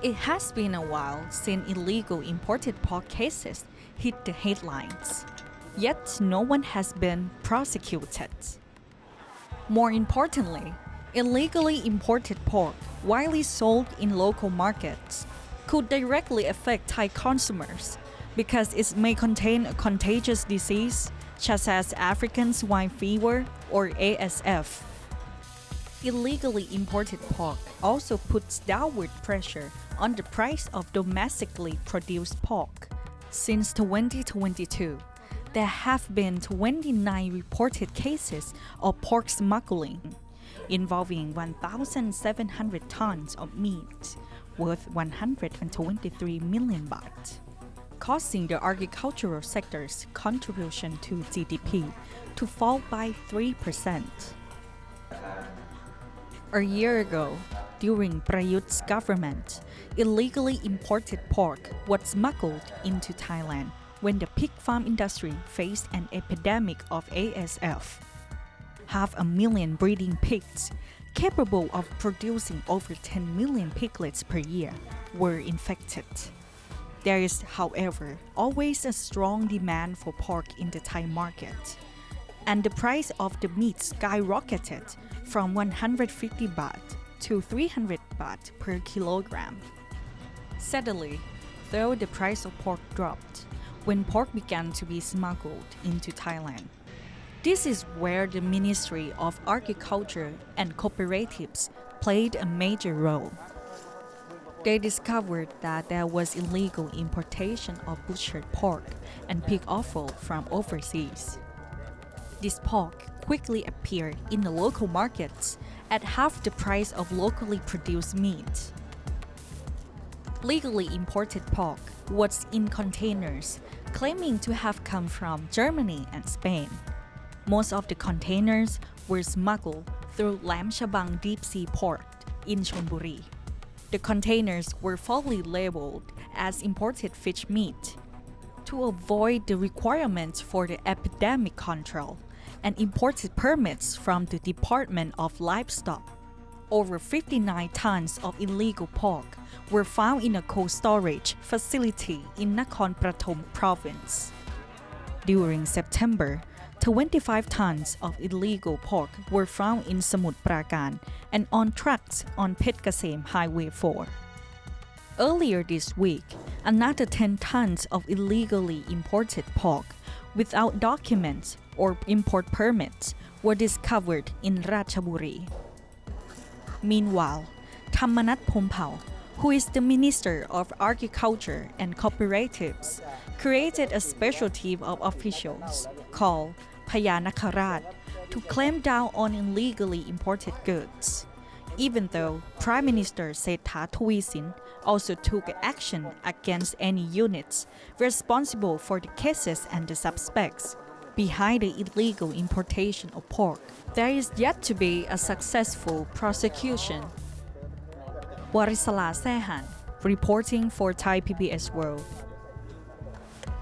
It has been a while since illegal imported pork cases hit the headlines, yet no one has been prosecuted. More importantly, illegally imported pork, widely sold in local markets, could directly affect Thai consumers because it may contain a contagious disease such as African swine fever or ASF. Illegally imported pork also puts downward pressure on the price of domestically produced pork. Since 2022, there have been 29 reported cases of pork smuggling, involving 1,700 tons of meat, worth 123 million baht, causing the agricultural sector's contribution to GDP to fall by 3%. A year ago, during Prayut's government, illegally imported pork was smuggled into Thailand when the pig farm industry faced an epidemic of ASF. 500,000 breeding pigs, capable of producing over 10 million piglets per year, were infected. There is, however, always a strong demand for pork in the Thai market, and the price of the meat skyrocketed from 150 baht to 300 baht per kilogram. Sadly, though the price of pork dropped when pork began to be smuggled into Thailand. This is where the Ministry of Agriculture and Cooperatives played a major role. They discovered that there was illegal importation of butchered pork and pig offal from overseas. This pork quickly appeared in the local markets at half the price of locally produced meat. Legally imported pork was in containers claiming to have come from Germany and Spain. Most of the containers were smuggled through Lam Chabang deep sea port in Chonburi. The containers were falsely labeled as imported fish meat. To avoid the requirements for the epidemic control and imported permits from the Department of Livestock, over 59 tons of illegal pork were found in a cold storage facility in Nakhon Prathom province. During September, 25 tons of illegal pork were found in Samut Prakan and on trucks on Phet Kasem Highway 4. Earlier this week, another 10 tons of illegally imported pork without documents or import permits were discovered in Ratchaburi. Meanwhile, Thammanat Phomphao, who is the Minister of Agriculture and Cooperatives, created a special team of officials called Payanakarat to clamp down on illegally imported goods, even though Prime Minister Sethar Thavisin also took action against any units responsible for the cases and the suspects behind the illegal importation of pork. There is yet to be a successful prosecution. Warisala Sehan, reporting for Thai PBS World.